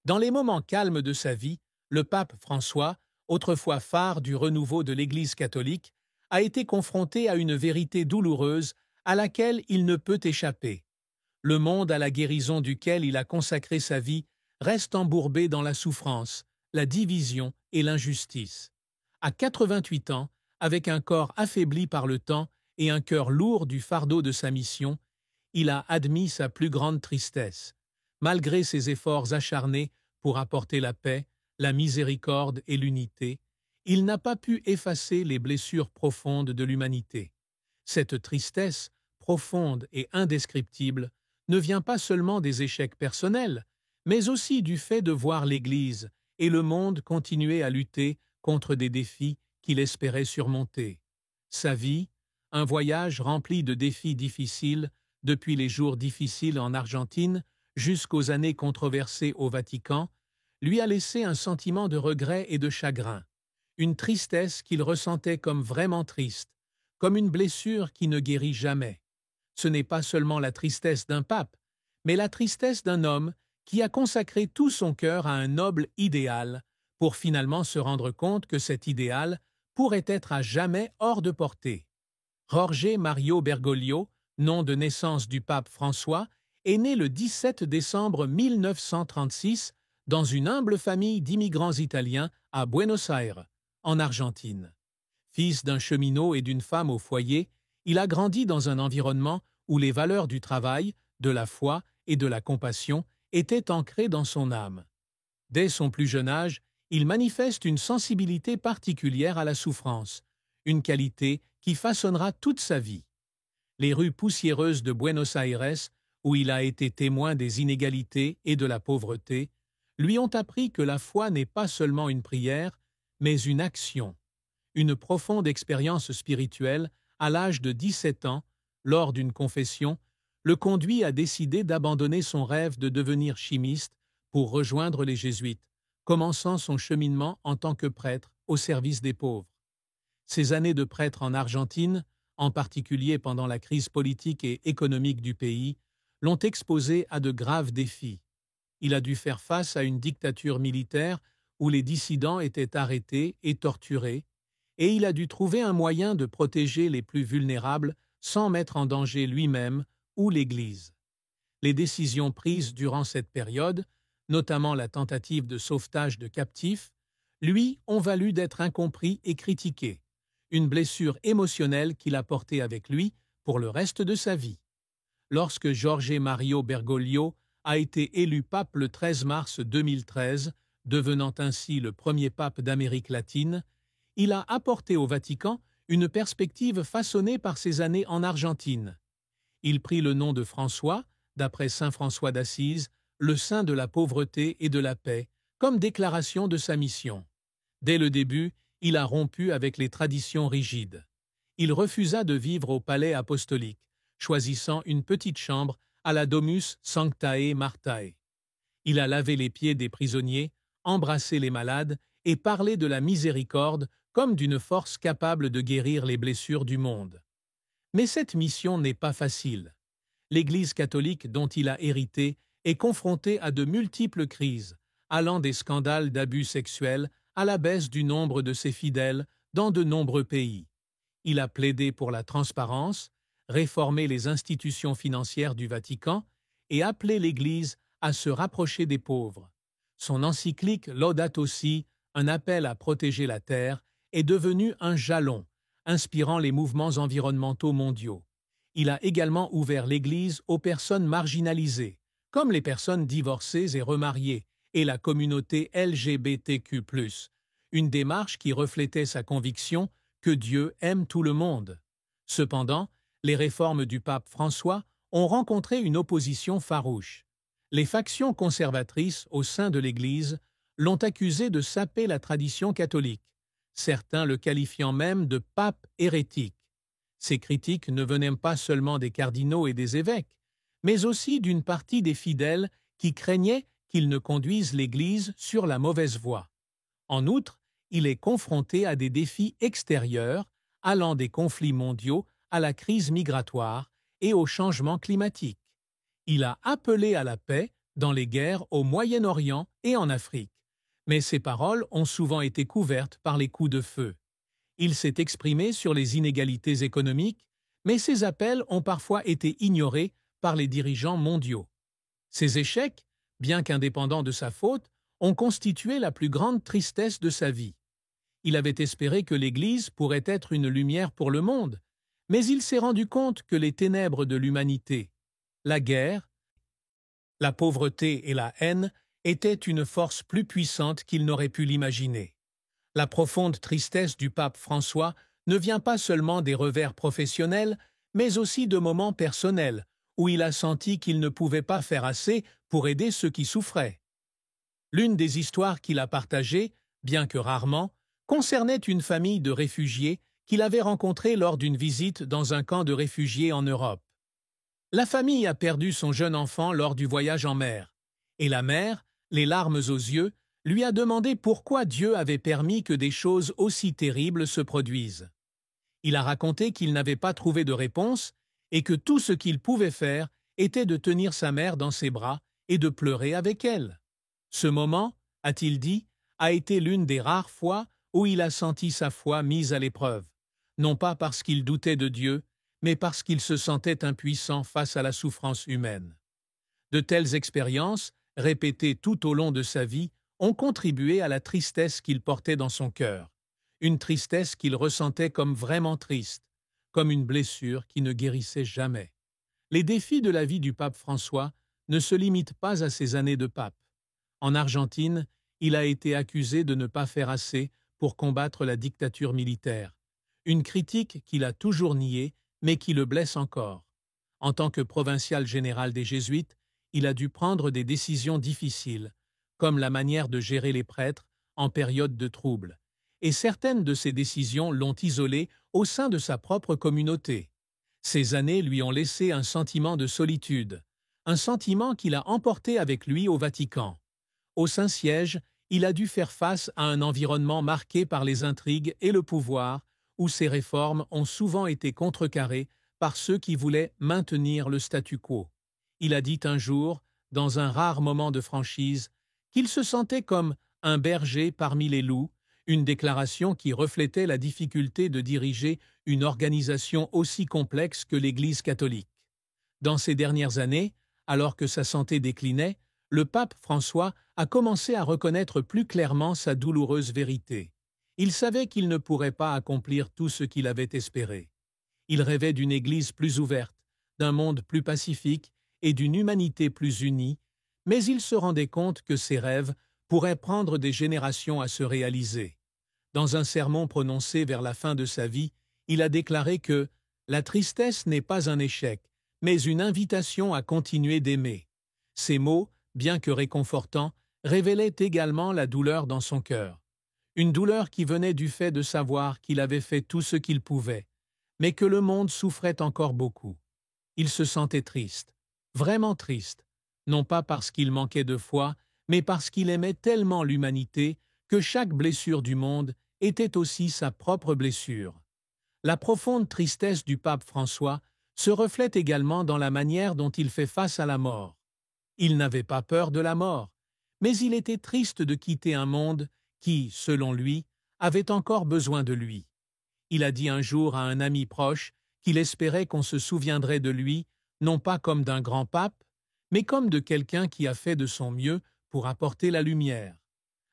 Dans les moments calmes de sa vie, le pape François, autrefois phare du renouveau de l'Église catholique, a été confronté à une vérité douloureuse à laquelle il ne peut échapper. Le monde à la guérison duquel il a consacré sa vie reste embourbé dans la souffrance, la division et l'injustice. À 88 ans, avec un corps affaibli par le temps et un cœur lourd du fardeau de sa mission, il a admis sa plus grande tristesse. Malgré ses efforts acharnés pour apporter la paix, la miséricorde et l'unité, il n'a pas pu effacer les blessures profondes de l'humanité. Cette tristesse, profonde et indescriptible, ne vient pas seulement des échecs personnels, mais aussi du fait de voir l'Église et le monde continuer à lutter contre des défis qu'il espérait surmonter. Sa vie, un voyage rempli de défis difficiles, depuis les jours difficiles en Argentine jusqu'aux années controversées au Vatican, lui a laissé un sentiment de regret et de chagrin, une tristesse qu'il ressentait comme vraiment triste, comme une blessure qui ne guérit jamais. Ce n'est pas seulement la tristesse d'un pape, mais la tristesse d'un homme qui a consacré tout son cœur à un noble idéal, pour finalement se rendre compte que cet idéal pourrait être à jamais hors de portée. Jorge Mario Bergoglio, nom de naissance du pape François, est né le 17 décembre 1936 dans une humble famille d'immigrants italiens à Buenos Aires, en Argentine. Fils d'un cheminot et d'une femme au foyer, il a grandi dans un environnement où les valeurs du travail, de la foi et de la compassion étaient ancrées dans son âme. Dès son plus jeune âge, il manifeste une sensibilité particulière à la souffrance, une qualité qui façonnera toute sa vie. Les rues poussiéreuses de Buenos Aires, où il a été témoin des inégalités et de la pauvreté, lui ont appris que la foi n'est pas seulement une prière, mais une action. Une profonde expérience spirituelle, à l'âge de 17 ans, lors d'une confession, le conduit à décider d'abandonner son rêve de devenir chimiste pour rejoindre les jésuites, commençant son cheminement en tant que prêtre au service des pauvres. Ses années de prêtre en Argentine, en particulier pendant la crise politique et économique du pays, l'ont exposé à de graves défis. Il a dû faire face à une dictature militaire où les dissidents étaient arrêtés et torturés, et il a dû trouver un moyen de protéger les plus vulnérables sans mettre en danger lui-même ou l'Église. Les décisions prises durant cette période, notamment la tentative de sauvetage de captifs, lui ont valu d'être incompris et critiqué, une blessure émotionnelle qu'il a portée avec lui pour le reste de sa vie. Lorsque Jorge Mario Bergoglio a été élu pape le 13 mars 2013, devenant ainsi le premier pape d'Amérique latine, il a apporté au Vatican une perspective façonnée par ses années en Argentine. Il prit le nom de François, d'après saint François d'Assise, le saint de la pauvreté et de la paix, comme déclaration de sa mission. Dès le début, il a rompu avec les traditions rigides. Il refusa de vivre au palais apostolique, choisissant une petite chambre à la Domus Sanctae Martae. Il a lavé les pieds des prisonniers, embrassé les malades et parlé de la miséricorde comme d'une force capable de guérir les blessures du monde. Mais cette mission n'est pas facile. L'Église catholique dont il a hérité est confrontée à de multiples crises, allant des scandales d'abus sexuels à la baisse du nombre de ses fidèles dans de nombreux pays. Il a plaidé pour la transparence, réformé les institutions financières du Vatican et appelé l'Église à se rapprocher des pauvres. Son encyclique Laudato Si, un appel à protéger la terre, est devenu un jalon, inspirant les mouvements environnementaux mondiaux. Il a également ouvert l'Église aux personnes marginalisées, comme les personnes divorcées et remariées, et la communauté LGBTQ+, une démarche qui reflétait sa conviction que Dieu aime tout le monde. Cependant, les réformes du pape François ont rencontré une opposition farouche. Les factions conservatrices au sein de l'Église l'ont accusé de saper la tradition catholique, certains le qualifiant même de pape hérétique. Ces critiques ne venaient pas seulement des cardinaux et des évêques, mais aussi d'une partie des fidèles qui craignaient qu'il ne conduise l'Église sur la mauvaise voie. En outre, il est confronté à des défis extérieurs, allant des conflits mondiaux à la crise migratoire et au changement climatique. Il a appelé à la paix dans les guerres au Moyen-Orient et en Afrique. Mais ses paroles ont souvent été couvertes par les coups de feu. Il s'est exprimé sur les inégalités économiques, mais ses appels ont parfois été ignorés par les dirigeants mondiaux. Ses échecs, bien qu'indépendants de sa faute, ont constitué la plus grande tristesse de sa vie. Il avait espéré que l'Église pourrait être une lumière pour le monde, mais il s'est rendu compte que les ténèbres de l'humanité, la guerre, la pauvreté et la haine étaient une force plus puissante qu'il n'aurait pu l'imaginer. La profonde tristesse du pape François ne vient pas seulement des revers professionnels, mais aussi de moments personnels, où il a senti qu'il ne pouvait pas faire assez pour aider ceux qui souffraient. L'une des histoires qu'il a partagées, bien que rarement, concernait une famille de réfugiés qu'il avait rencontrée lors d'une visite dans un camp de réfugiés en Europe. La famille a perdu son jeune enfant lors du voyage en mer, et la mère, les larmes aux yeux, lui a demandé pourquoi Dieu avait permis que des choses aussi terribles se produisent. Il a raconté qu'il n'avait pas trouvé de réponse et que tout ce qu'il pouvait faire était de tenir sa mère dans ses bras et de pleurer avec elle. Ce moment, a-t-il dit, a été l'une des rares fois où il a senti sa foi mise à l'épreuve, non pas parce qu'il doutait de Dieu, mais parce qu'il se sentait impuissant face à la souffrance humaine. De telles expériences, répétées tout au long de sa vie, ont contribué à la tristesse qu'il portait dans son cœur, une tristesse qu'il ressentait comme vraiment triste, comme une blessure qui ne guérissait jamais. Les défis de la vie du pape François ne se limitent pas à ses années de pape. En Argentine, il a été accusé de ne pas faire assez pour combattre la dictature militaire, une critique qu'il a toujours niée, mais qui le blesse encore. En tant que provincial général des Jésuites, il a dû prendre des décisions difficiles, comme la manière de gérer les prêtres en période de trouble, et certaines de ces décisions l'ont isolé au sein de sa propre communauté. Ces années lui ont laissé un sentiment de solitude, un sentiment qu'il a emporté avec lui au Vatican. Au Saint-Siège, il a dû faire face à un environnement marqué par les intrigues et le pouvoir, où ses réformes ont souvent été contrecarrées par ceux qui voulaient maintenir le statu quo. Il a dit un jour, dans un rare moment de franchise, qu'il se sentait comme un berger parmi les loups, une déclaration qui reflétait la difficulté de diriger une organisation aussi complexe que l'Église catholique. Dans ces dernières années, alors que sa santé déclinait, le pape François a commencé à reconnaître plus clairement sa douloureuse vérité. Il savait qu'il ne pourrait pas accomplir tout ce qu'il avait espéré. Il rêvait d'une Église plus ouverte, d'un monde plus pacifique et d'une humanité plus unie, mais il se rendait compte que ces rêves pourraient prendre des générations à se réaliser. Dans un sermon prononcé vers la fin de sa vie, il a déclaré que « la tristesse n'est pas un échec, mais une invitation à continuer d'aimer ». Ces mots, bien que réconfortants, révélaient également la douleur dans son cœur. Une douleur qui venait du fait de savoir qu'il avait fait tout ce qu'il pouvait, mais que le monde souffrait encore beaucoup. Il se sentait triste, vraiment triste, non pas parce qu'il manquait de foi, mais parce qu'il aimait tellement l'humanité que chaque blessure du monde était aussi sa propre blessure. La profonde tristesse du pape François se reflète également dans la manière dont il fait face à la mort. Il n'avait pas peur de la mort, mais il était triste de quitter un monde qui, selon lui, avait encore besoin de lui. Il a dit un jour à un ami proche qu'il espérait qu'on se souviendrait de lui, non pas comme d'un grand pape, mais comme de quelqu'un qui a fait de son mieux pour apporter la lumière.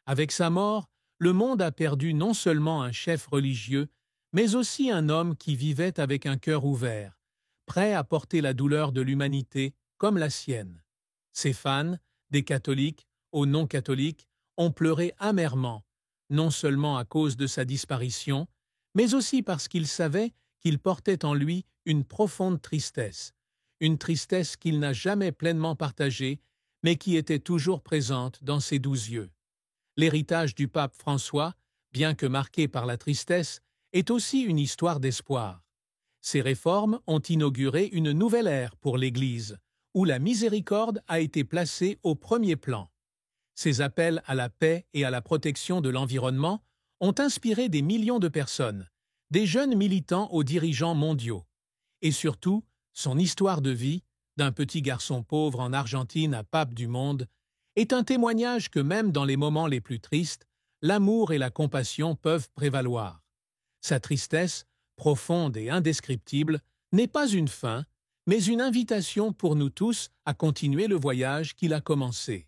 Avec sa mort, le monde a perdu non seulement un chef religieux, mais aussi un homme qui vivait avec un cœur ouvert, prêt à porter la douleur de l'humanité comme la sienne. Ses fans, des catholiques aux non-catholiques, ont pleuré amèrement, non seulement à cause de sa disparition, mais aussi parce qu'ils savaient qu'il portait en lui une profonde tristesse, une tristesse qu'il n'a jamais pleinement partagée, mais qui était toujours présente dans ses 12 yeux. L'héritage du pape François, bien que marqué par la tristesse, est aussi une histoire d'espoir. Ces réformes ont inauguré une nouvelle ère pour l'Église, où la miséricorde a été placée au premier plan. Ces appels à la paix et à la protection de l'environnement ont inspiré des millions de personnes, des jeunes militants aux dirigeants mondiaux. Et surtout, son histoire de vie, d'un petit garçon pauvre en Argentine à pape du monde, est un témoignage que même dans les moments les plus tristes, l'amour et la compassion peuvent prévaloir. Sa tristesse, profonde et indescriptible, n'est pas une fin, mais une invitation pour nous tous à continuer le voyage qu'il a commencé.